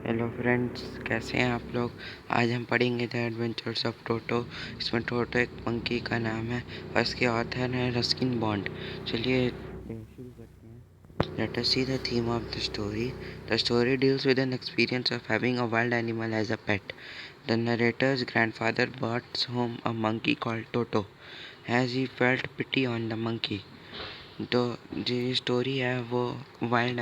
Hello friends, कैसे हैं आप लोग। आज हम पढ़ेंगे द एडवेंचर्स ऑफ टोटो। इसमें टोटो एक मंकी का नाम है और इसके ऑथर हैं रस्किन बॉन्ड। चलिए शुरू करते हैं। Let us see the theme of the story. The story deals with an experience of having a wild animal as a pet. The narrator's grandfather brought home a monkey called Toto as he felt pity on the monkey। तो जो story है वो wild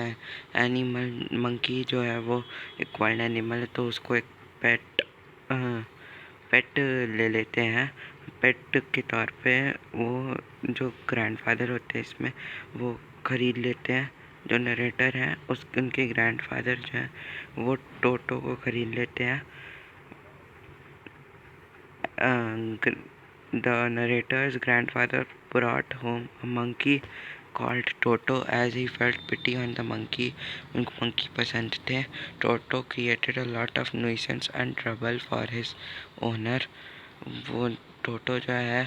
animal monkey जो है वो एक wild animal है, तो उसको एक पेट पेट ले लेते हैं। पेट के तौर पे वो जो ग्रैंडफादर होते हैं इसमें वो ख़रीद लेते हैं। जो नरेटर हैं उनके ग्रैंडफादर जो हैं वो टोटो को ख़रीद लेते हैं। The narrator's grandfather brought home a monkey called Toto as he felt pity on the monkey। उनको monkey पसंद थे। Toto created a lot of nuisance and trouble for his owner। वो टोटो जो है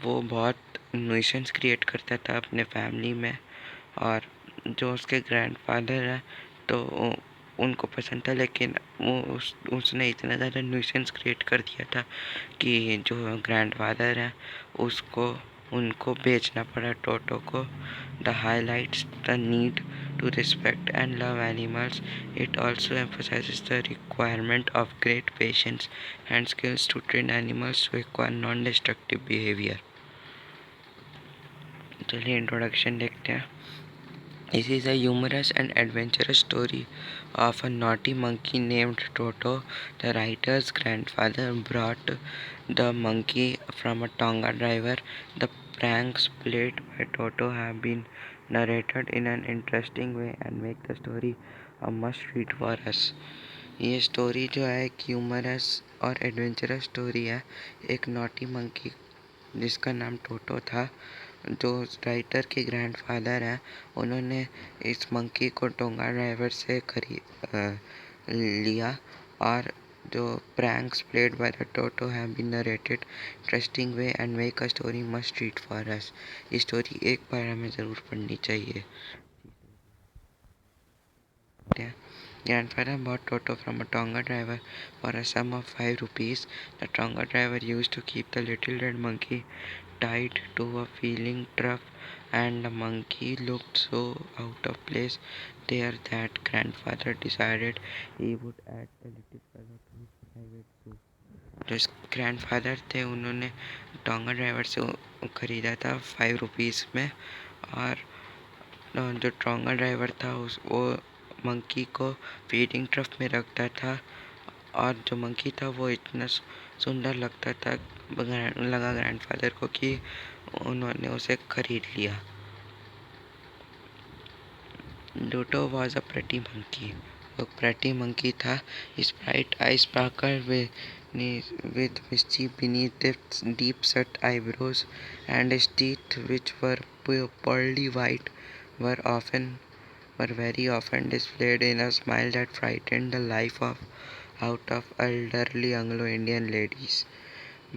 वो बहुत nuisance क्रिएट करता था अपने फैमिली में, और जो उसके ग्रैंडफादर हैं तो उनको पसंद था, लेकिन उसने इतना ज़्यादा न्यूसेंस क्रिएट कर दिया था कि जो ग्रैंडफादर हैं उसको उनको बेचना पड़ा टोटो को। The highlights the need to respect and love animals. It also emphasizes the requirement of great patience and skills to train animals to acquire non destructive behaviour. चलिए इंट्रोडक्शन देखते हैं। This is a humorous and adventurous story of a naughty monkey named Toto. The writer's grandfather brought the monkey from a Tonga driver. The pranks played by Toto have been narrated in an interesting way and make the story a must read for us। ये story जो है एक humerus और adventurous story है। एक naughty monkey जिसका नाम टोटो था, जो राइटर के ग्रैंडफादर हैं, उन्होंने इस मंकी को टोंगा ड्राइवर से लिया। और जो pranks played by the Toto have been narrated interesting way and make a story must read for us. ये स्टोरी एक बार हमें ज़रूर पढ़नी चाहिए। Grandfather bought Toto from a Tonga driver for a sum of 5 rupees। The Tonga driver used to keep the little red monkey tied to a feeling trough, and the monkey looked so out of place there that grandfather decided he would add the little fellow to his private zoo। जो grandfather थे उन्होंने tonga driver से ख़रीदा था 5 rupees में, और जो tonga driver था वो मंकी को फीडिंग ट्रफ में रखता था, और जो मंकी था वो इतना सुंदर लगता था लगा ग्रैंडफादर को कि उन्होंने उसे खरीद लिया। डोटो वॉज अ प्रेटी मंकी। वो प्रेटी मंकी था। His bright eyes sparkled with mischief beneath its deep-set eyebrows, and his teeth, which were pearly white, were very often displayed in a smile that frightened the life out of elderly Anglo-Indian ladies.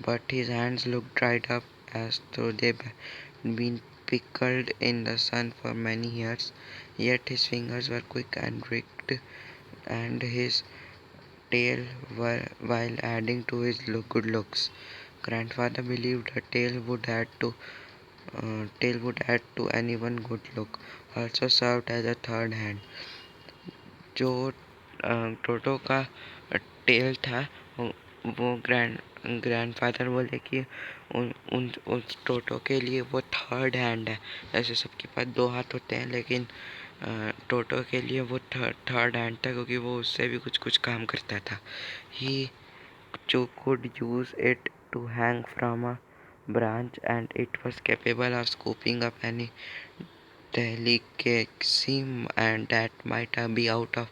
But his hands looked dried up as though they'd been pickled in the sun for many years. Yet his fingers were quick and rigged, and his tail while adding to his good looks. Grandfather believed a tail would add to anyone good look. Also served as a third hand। जो टोटो का tell था वो grandfather बोले कि उस टोटो के लिए वो थर्ड हैंड है। जैसे सबके पास 2 हाथ होते हैं, लेकिन टोटो के लिए वो थर्ड हैंड था, क्योंकि वो उससे भी कुछ काम करता था। ही जो could use it to hang from a branch, and it was capable of scooping up any delicacy and that might be out of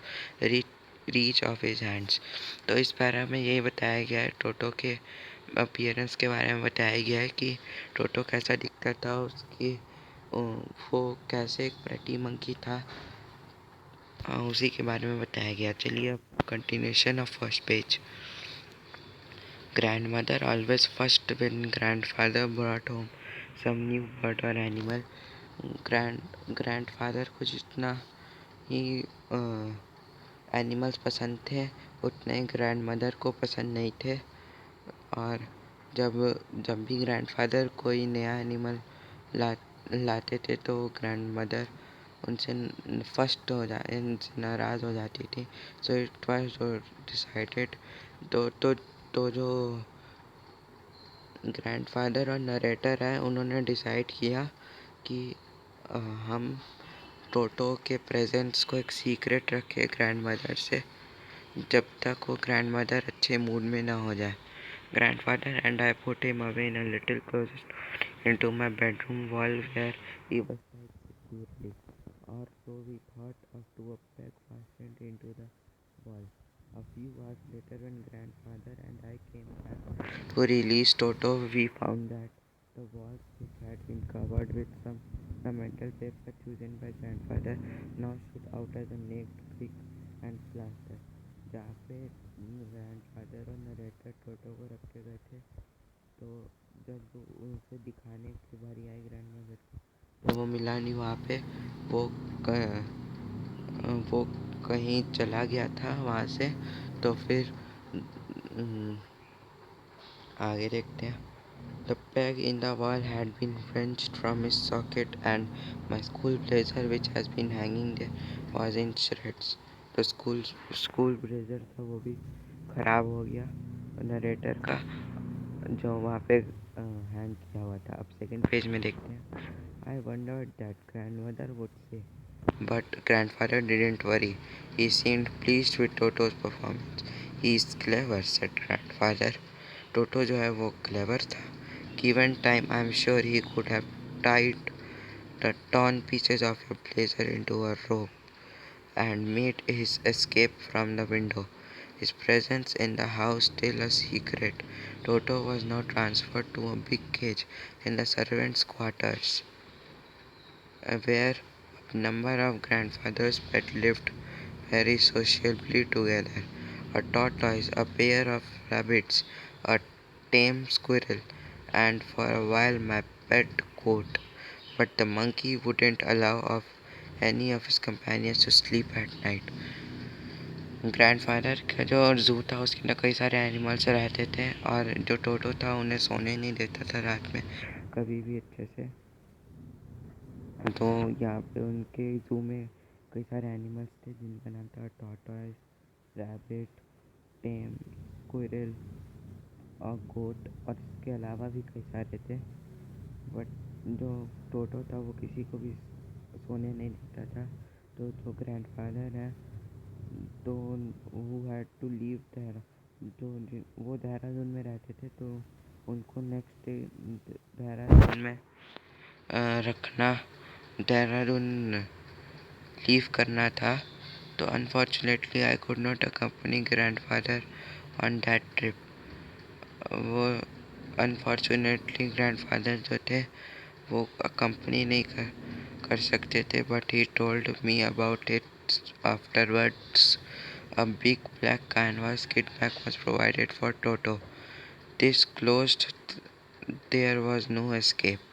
reach of his hands। तो इस पैरा में यही बताया गया है, टोटो के अपीयरेंस के बारे में बताया गया है कि टोटो कैसा दिखता था, उसकी वो कैसे एक प्रेटी मंकी था, उसी के बारे में बताया गया। चलिए अब continuation of first page. Grandmother always first when grandfather brought home some new bird or animal। Grandfather को जितना ही एनिमल्स पसंद थे उतने ग्रैंडमदर को पसंद नहीं थे। और जब जब भी ग्रैंडफादर कोई नया एनिमल ला लाते थे तो ग्रैंडमदर उनसे फर्स्ट हो जा इनसे नाराज़ हो जाती थी। सो इट वाज डिसाइडेड, तो जो ग्रैंडफादर और नरेटर है उन्होंने डिसाइड किया कि हम टोटो के प्रेजेंस को एक सीक्रेट रखे ग्रैंडमदर से, जब तक वो ग्रैंडमदर अच्छे मूड में ना हो जाए। Grandfather and I put him away in a little closet into my bedroom wall where he was tied securely, or so we thought, of to a peg fastened into the wall. A few hours later, when grandfather and I came back to release Toto, we found that the walls, which had been covered with some ornamental paper chosen by grandfather, now stood out as a naked brick and plaster. जहाँ पे grandfather और narrator टोटो को रखे गए थे, तो जब उसे दिखाने की बारी आई ग्रैंडमदर को, तो वो मिला नहीं वहाँ पे। वो वो कहीं चला गया था वहाँ से। तो फिर आगे देखते हैं। The peg in the wall had been wrenched from its socket and my school blazer, which has been hanging there, was in shreds. तो स्कूल ब्लेजर था वो भी ख़राब हो गया नरेटर का, जो वहाँ पे हैंग किया हुआ था। अब सेकंड पेज में देखते हैं। I wondered that grandmother would say, but grandfather didn't worry. He seemed pleased with Toto's performance. He is clever, said grandfather. टोटो जो है वो क्लेवर था। Given time, I'm sure he could have tied the torn pieces of your blazer into a rope and made his escape from the window. His presence in the house still a secret. Toto was now transferred to a big cage in the servants' quarters, where a number of grandfathers pet lived very sociably together. A tortoise, a pair of rabbits, a tame squirrel, and for a while my pet goat. But the monkey wouldn't allow of any of his companions to sleep at night. Grandfather का जो जू था उसके अंदर कई सारे animals रहते थे, और जो टोटो था उन्हें सोने नहीं देता था रात में कभी भी अच्छे से। तो यहाँ पे उनके जू में कई सारे एनिमल्स थे जिनका नाम था टॉर्टोइस, रैबिट, टेम, स्क्विरल और गोट, और इसके अलावा भी कई सारे थे। बट जो टोटो था वो किसी को भी सोने नहीं देता था। तो जो ग्रैंडफादर है तो वो हैड टू लीव देहरा, वो देहरादून में रहते थे, तो उनको नेक्स्ट डे देहरादून में रखना, देहरादून लीव करना था। तो unfortunately I could not accompany grandfather on that trip. वो अनफॉर्चुनेटली ग्रैंडफादर जो थे वो अकम्पनी नहीं कर सकते थे, but he told me about it afterwards. A big black canvas kit bag was provided for Toto. This closed, there was no escape.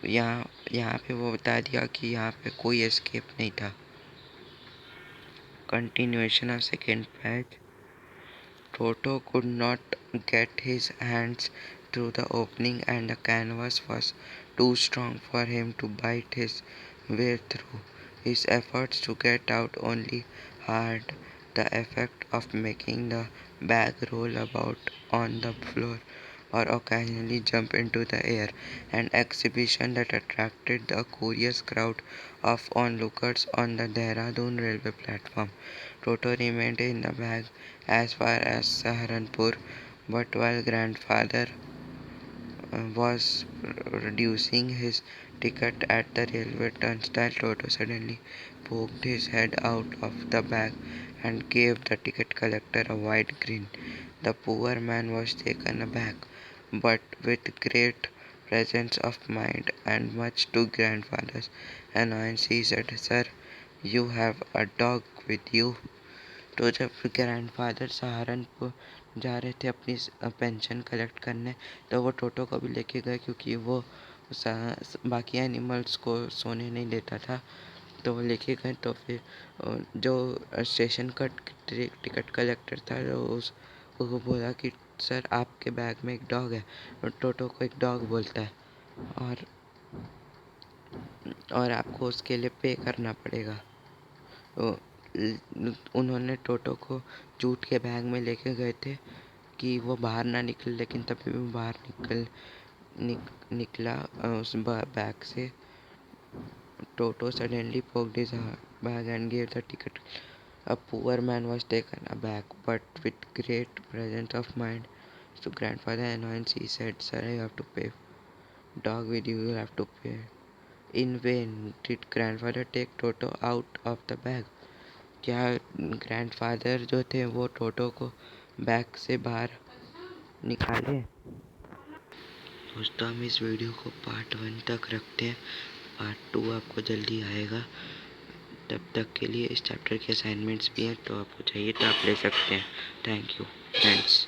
यहाँ पे वो बता दिया कि यहाँ पे कोई एस्केप नहीं था। Continuation of second page. Toto could not get his hands through the opening and the canvas was too strong for him to bite his way through. His efforts to get out only had the effect of making the bag roll about on the floor or occasionally jump into the air, an exhibition that attracted a curious crowd of onlookers on the Dehradun railway platform. Toto remained in the bag as far as Saharanpur, but while grandfather was reducing his ticket at the railway turnstile, Toto suddenly poked his head out of the bag and gave the ticket collector a wide grin. The poor man was taken aback, but with great presence of mind and much to grandfather's annoyance, he said, "Sir, you have a dog with you." तो जब grandfather Saharanpur जा रहे थे अपनी pension collect करने, तो वो टोटो को भी लेके गए क्योंकि वो बाकी एनिमल्स को सोने नहीं देता था। तो वो लेके गए। तो फिर जो स्टेशन का टिकट कलेक्टर था जो उसको बोला कि सर आपके बैग में एक डॉग है। और टोटो को एक डॉग बोलता है और आपको उसके लिए पे करना पड़ेगा। तो उन्होंने टोटो को जूट के बैग में लेके गए थे कि वो बाहर ना निकले, लेकिन तभी भी बाहर निकला उस बैग से। Toto suddenly poked his bag and gave the ticket. A poor man was taken aback, but with great presence of mind. To grandfather annoyance, he said, "Sir, I have to pay. Dog with you, you have to pay." In vain did grandfather take Toto out of the bag. क्या grandfather जो थे वो टोटो को bag से बाहर निकाले? दोस्तों, हम इस वीडियो को पार्ट 1 तक रखते हैं। पार्ट 2 आपको जल्दी आएगा। तब तक के लिए इस चैप्टर के असाइनमेंट्स भी हैं, तो आपको चाहिए तो आप ले सकते हैं। Thank you friends.